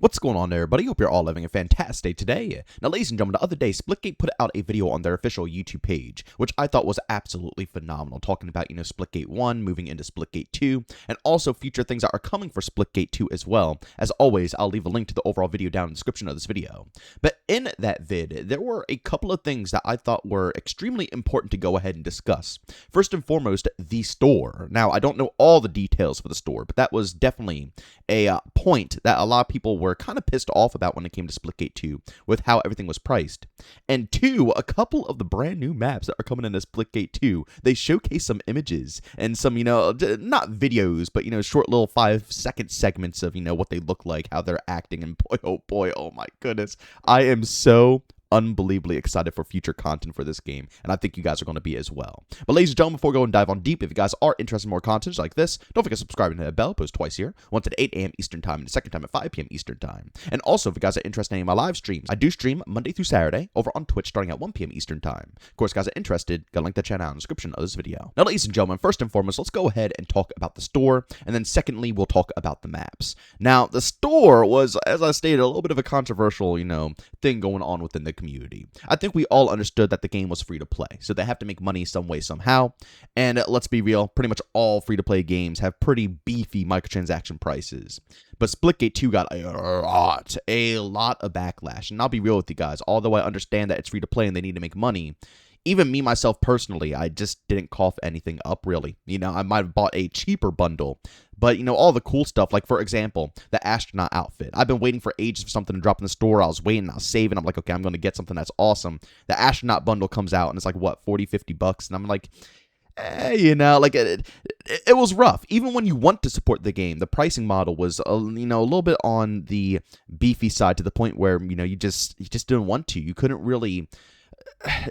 What's going on there, everybody? Hope you're all having a fantastic day today. Now, ladies and gentlemen, the other day, Splitgate put out a video on their official YouTube page, which I thought was absolutely phenomenal, talking about, Splitgate 1, moving into Splitgate 2, and also future things that are coming for Splitgate 2 as well. As always, I'll leave a link to the overall video down in the description of this video. But in that vid, there were a couple of things that I thought were extremely important to go ahead and discuss. First and foremost, the store. Now, I don't know all the details for the store, but that was definitely a point that a lot of people were kind of pissed off about when it came to Splitgate 2 with how everything was priced. And two, a couple of the brand new maps that are coming into Splitgate 2, they showcase some images and some, not videos, but, short little 5-second segments of, what they look like, how they're acting, and boy, oh my goodness, I am so unbelievably excited for future content for this game, and I think you guys are going to be as well. But ladies and gentlemen, before we go and dive on deep, if you guys are interested in more content like this, don't forget to subscribe and hit the bell. Post twice here, once at 8 a.m. Eastern Time and the second time at 5 p.m. Eastern Time. And also, if you guys are interested in any of my live streams, I do stream Monday through Saturday over on Twitch starting at 1 p.m. Eastern Time. Of course, guys are interested, got a link to the channel in the description of this video. Now, ladies and gentlemen, first and foremost, let's go ahead and talk about the store, and then secondly, we'll talk about the maps. Now, the store was, as I stated, a little bit of a controversial, thing going on within the community. I think we all understood that the game was free to play, so they have to make money some way, somehow. And let's be real, pretty much all free to play games have pretty beefy microtransaction prices. But Splitgate 2 got a lot of backlash. And I'll be real with you guys, although I understand that it's free to play and they need to make money, even me, myself, personally, I just didn't cough anything up, really. I might have bought a cheaper bundle, but, all the cool stuff, like, for example, the astronaut outfit. I've been waiting for ages for something to drop in the store. I was waiting, I was saving. I'm like, okay, I'm going to get something that's awesome. The astronaut bundle comes out, and it's like, what, $40-$50? And I'm like, it was rough. Even when you want to support the game, the pricing model was, a little bit on the beefy side to the point where, you just didn't want to. You couldn't really...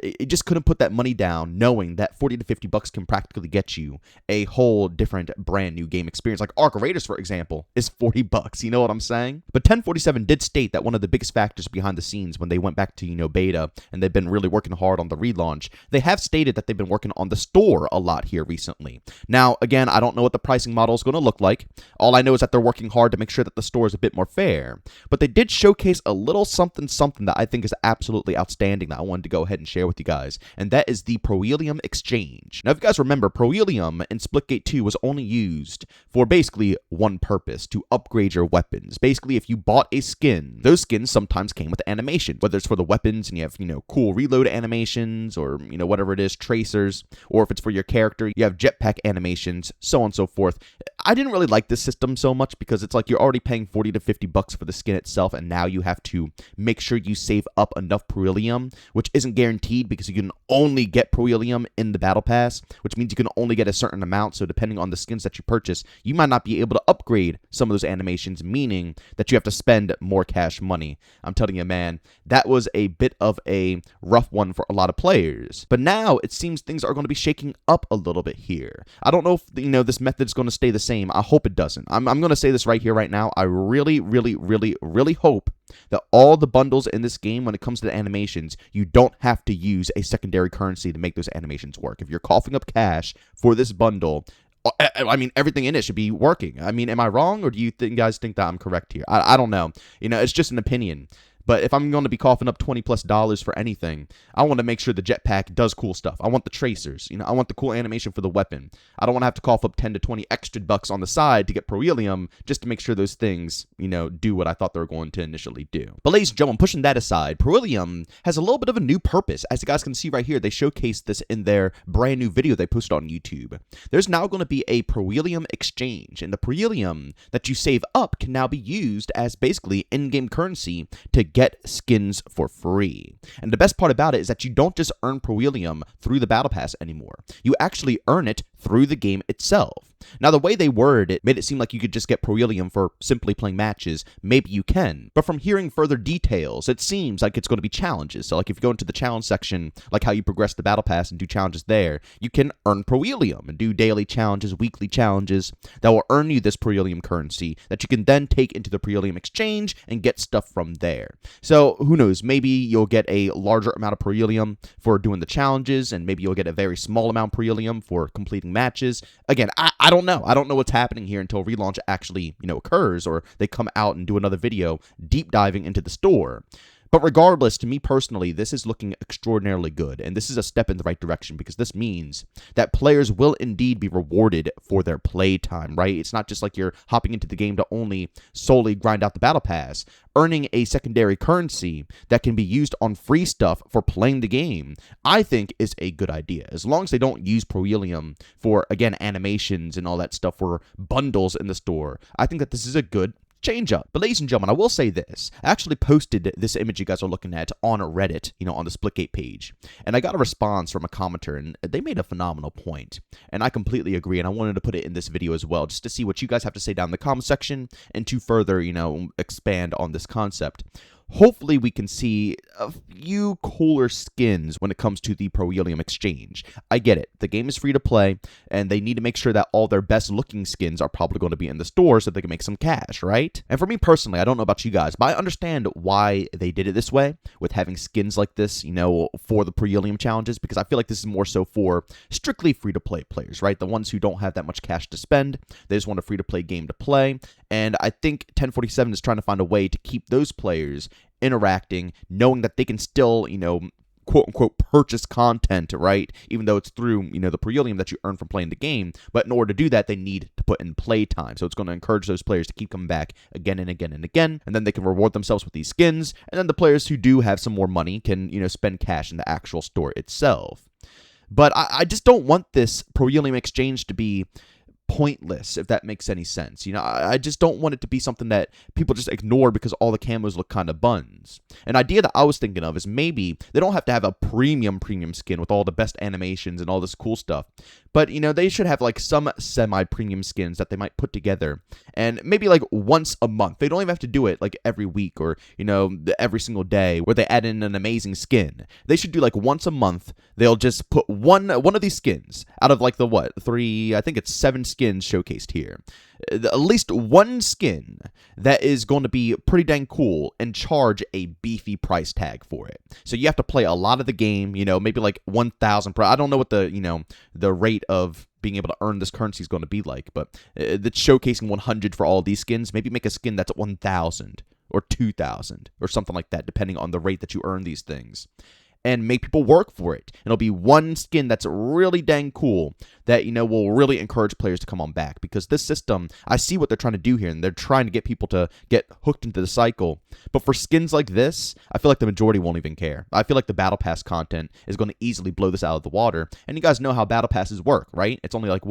It just couldn't put that money down, knowing that $40 to $50 can practically get you a whole different brand new game experience. Like Arc Raiders, for example, is $40. You know what I'm saying? But 1047 did state that one of the biggest factors behind the scenes when they went back to, beta, and they've been really working hard on the relaunch, they have stated that they've been working on the store a lot here recently. Now, again, I don't know what the pricing model is going to look like. All I know is that they're working hard to make sure that the store is a bit more fair. But they did showcase a little something that I think is absolutely outstanding that I wanted to go ahead and share with you guys, and that is the Proelium Exchange. Now, if you guys remember, Proelium in Splitgate 2 was only used for basically one purpose, to upgrade your weapons. Basically, if you bought a skin, those skins sometimes came with animation, whether it's for the weapons and you have, cool reload animations, or, whatever it is, tracers, or if it's for your character, you have jetpack animations, so on and so forth. I didn't really like this system so much because it's like you're already paying $40 to $50 for the skin itself, and now you have to make sure you save up enough Proelium, which isn't guaranteed because you can only get Proelium in the Battle Pass, which means you can only get a certain amount. So depending on the skins that you purchase, you might not be able to upgrade some of those animations, meaning that you have to spend more cash money. I'm telling you, man, that was a bit of a rough one for a lot of players. But now it seems things are going to be shaking up a little bit here. I don't know if, this method is going to stay the same. I hope it doesn't. I'm going to say this right here, right now. I really, really, really, really hope that all the bundles in this game, when it comes to the animations, you don't have to use a secondary currency to make those animations work. If you're coughing up cash for this bundle, I mean, everything in it should be working. I mean, am I wrong, or do you guys think that I'm correct here? I don't know. It's just an opinion. But if I'm going to be coughing up $20+ for anything, I want to make sure the jetpack does cool stuff. I want the tracers. I want the cool animation for the weapon. I don't want to have to cough up 10 to 20 extra bucks on the side to get Proelium just to make sure those things, do what I thought they were going to initially do. But ladies and gentlemen, pushing that aside, Proelium has a little bit of a new purpose. As you guys can see right here, they showcased this in their brand new video they posted on YouTube. There's now going to be a Proelium exchange, and the Proelium that you save up can now be used as basically in-game currency to get skins for free. And the best part about it is that you don't just earn Proelium through the Battle Pass anymore. You actually earn it through the game itself. Now, the way they worded it made it seem like you could just get Proelium for simply playing matches. Maybe you can. But from hearing further details, it seems like it's going to be challenges. So, like, if you go into the challenge section, like how you progress the Battle Pass and do challenges there, you can earn Proelium and do daily challenges, weekly challenges that will earn you this Proelium currency that you can then take into the Proelium exchange and get stuff from there. So, who knows? Maybe you'll get a larger amount of Proelium for doing the challenges, and maybe you'll get a very small amount of Proelium for completing matches. Again, I don't know. I don't know what's happening here until relaunch actually, occurs, or they come out and do another video deep diving into the store. But regardless, to me personally, this is looking extraordinarily good, and this is a step in the right direction because this means that players will indeed be rewarded for their play time, right? It's not just like you're hopping into the game to only solely grind out the battle pass. Earning a secondary currency that can be used on free stuff for playing the game, I think is a good idea. As long as they don't use Proelium for, again, animations and all that stuff for bundles in the store, I think that this is a good change up. But ladies and gentlemen, I will say this. I actually posted this image you guys are looking at on Reddit, on the Splitgate page. And I got a response from a commenter, and they made a phenomenal point. And I completely agree, and I wanted to put it in this video as well, just to see what you guys have to say down in the comment section, and to further, expand on this concept. Hopefully we can see a few cooler skins when it comes to the Proelium exchange. I get it. The game is free to play, and they need to make sure that all their best looking skins are probably going to be in the store so they can make some cash, right? And for me personally, I don't know about you guys, but I understand why they did it this way, with having skins like this, for the Proelium challenges, because I feel like this is more so for strictly free to play players, right? The ones who don't have that much cash to spend, they just want a free to play game to play. And I think 1047 is trying to find a way to keep those players interacting, knowing that they can still, quote unquote, purchase content, right? Even though it's through, the Proelium that you earn from playing the game. But in order to do that, they need to put in play time. So it's going to encourage those players to keep coming back again and again and again. And then they can reward themselves with these skins. And then the players who do have some more money can, spend cash in the actual store itself. But I just don't want this Proelium exchange to be pointless, if that makes any sense. I just don't want it to be something that people just ignore because all the camos look kind of buns. An idea that I was thinking of is maybe they don't have to have a premium skin with all the best animations and all this cool stuff, but they should have like some semi-premium skins that they might put together, and maybe like once a month. They don't even have to do it like every week or every single day where they add in an amazing skin. They should do like once a month. They'll just put one of these skins out of like I think it's 7 skins showcased here. At least one skin that is going to be pretty dang cool and charge a beefy price tag for it. So you have to play a lot of the game, maybe like 1,000 per. I don't know what the rate of being able to earn this currency is going to be like, but that's showcasing 100 for all these skins. Maybe make a skin that's at 1,000 or 2,000 or something like that, depending on the rate that you earn these things. And make people work for it. And it'll be one skin that's really dang cool that, will really encourage players to come on back. Because this system, I see what they're trying to do here, and they're trying to get people to get hooked into the cycle. But for skins like this, I feel like the majority won't even care. I feel like the Battle Pass content is going to easily blow this out of the water. And you guys know how Battle Passes work, right? It's only like,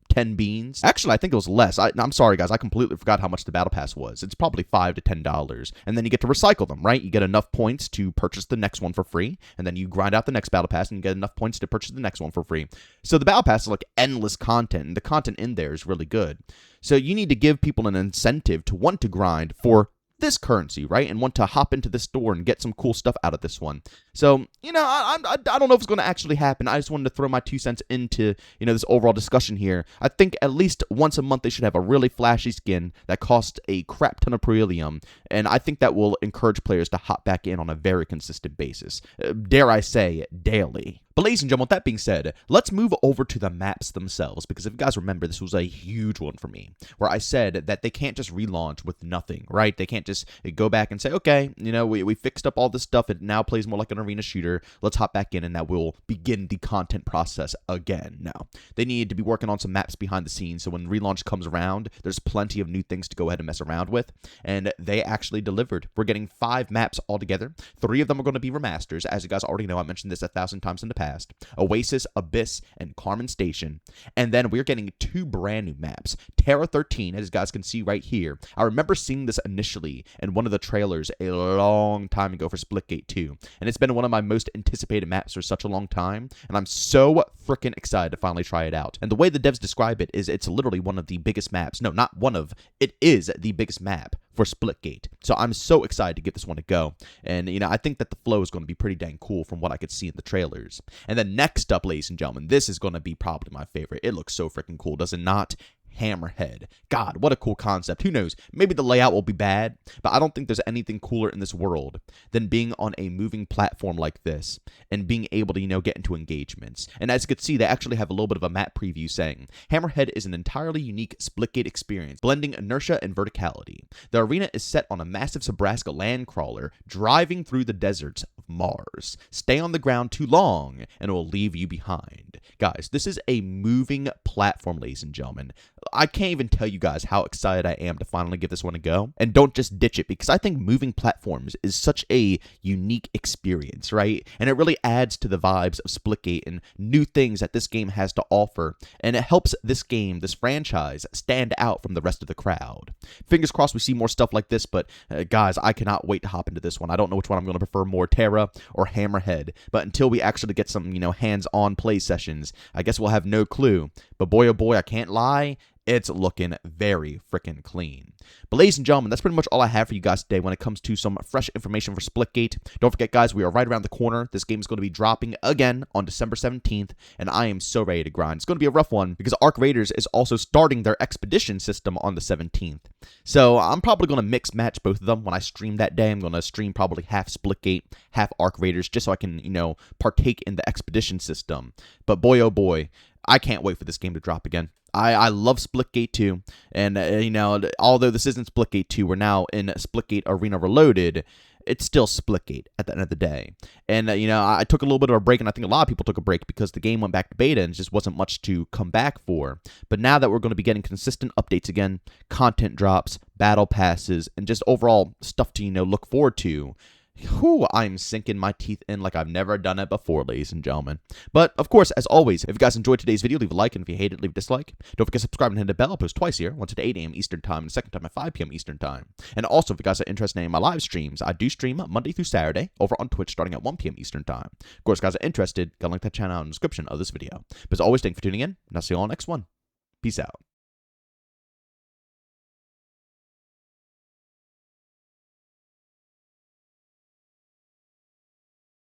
10 beans? Actually, I think it was less. I'm sorry, guys. I completely forgot how much the Battle Pass was. It's probably $5 to $10. And then you get to recycle them, right? You get enough points to purchase the next one for free. And then you grind out the next Battle Pass and you get enough points to purchase the next one for free. So the Battle Pass is like endless content. And the content in there is really good. So you need to give people an incentive to want to grind for this currency, right? And want to hop into this store and get some cool stuff out of this one. So, I don't know if it's going to actually happen. I just wanted to throw my 2 cents into, this overall discussion here. I think at least once a month they should have a really flashy skin that costs a crap ton of Proelium, and I think that will encourage players to hop back in on a very consistent basis. Dare I say, daily. But ladies and gentlemen, with that being said, let's move over to the maps themselves, because if you guys remember, this was a huge one for me, where I said that they can't just relaunch with nothing, right? They can't just go back and say, okay, we fixed up all this stuff, it now plays more like an arena shooter, let's hop back in and that will begin the content process again. No, they need to be working on some maps behind the scenes, so when relaunch comes around, there's plenty of new things to go ahead and mess around with, and they actually delivered. We're getting 5 maps altogether. 3 of them are going to be remasters. As you guys already know, I mentioned this 1,000 times in the past. Oasis, Abyss, and Carmen Station. And then we're getting 2 brand new maps. Terra 13, as you guys can see right here. I remember seeing this initially in one of the trailers a long time ago for Splitgate 2. And it's been one of my most anticipated maps for such a long time. And I'm so freaking excited to finally try it out. And the way the devs describe it is it's literally one of the biggest maps. No, not one of. It is the biggest map for Splitgate. So I'm so excited to give this one a go. And, I think that the flow is going to be pretty dang cool from what I could see in the trailers. And then next up, ladies and gentlemen, this is going to be probably my favorite. It looks so freaking cool, does it not? Hammerhead. God, what a cool concept. Who knows? Maybe the layout will be bad, but I don't think there's anything cooler in this world than being on a moving platform like this and being able to, get into engagements. And as you can see, they actually have a little bit of a map preview saying, Hammerhead is an entirely unique Splitgate experience, blending inertia and verticality. The arena is set on a massive Nebraska land crawler driving through the deserts of Mars. Stay on the ground too long and it will leave you behind. Guys, this is a moving platform, ladies and gentlemen. I can't even tell you guys how excited I am to finally give this one a go. And don't just ditch it, because I think moving platforms is such a unique experience, right? And it really adds to the vibes of Splitgate and new things that this game has to offer. And it helps this game, this franchise, stand out from the rest of the crowd. Fingers crossed we see more stuff like this, but guys, I cannot wait to hop into this one. I don't know which one I'm going to prefer more, Terra or Hammerhead. But until we actually get some, hands-on play sessions, I guess we'll have no clue. But boy, oh boy, I can't lie. It's looking very freaking clean. But ladies and gentlemen, that's pretty much all I have for you guys today when it comes to some fresh information for Splitgate. Don't forget, guys, we are right around the corner. This game is going to be dropping again on December 17th, and I am so ready to grind. It's going to be a rough one because Arc Raiders is also starting their expedition system on the 17th. So I'm probably going to mix match both of them when I stream that day. I'm going to stream probably half Splitgate, half Arc Raiders, just so I can, partake in the expedition system. But boy, oh boy, I can't wait for this game to drop again. I love Splitgate 2, and, although this isn't Splitgate 2, we're now in Splitgate Arena Reloaded, it's still Splitgate at the end of the day. And, I took a little bit of a break, and I think a lot of people took a break because the game went back to beta and just wasn't much to come back for. But now that we're going to be getting consistent updates again, content drops, battle passes, and just overall stuff to, look forward to, I'm sinking my teeth in like I've never done it before, ladies and gentlemen. But, of course, as always, if you guys enjoyed today's video, leave a like, and if you hate it, leave a dislike. Don't forget to subscribe and hit the bell. I post twice here, once at 8 a.m. Eastern Time, and the second time at 5 p.m. Eastern Time. And also, if you guys are interested in any of my live streams, I do stream Monday through Saturday over on Twitch starting at 1 p.m. Eastern Time. Of course, guys are interested, got a link to that channel in the description of this video. But as always, thank you for tuning in, and I'll see you all next one. Peace out.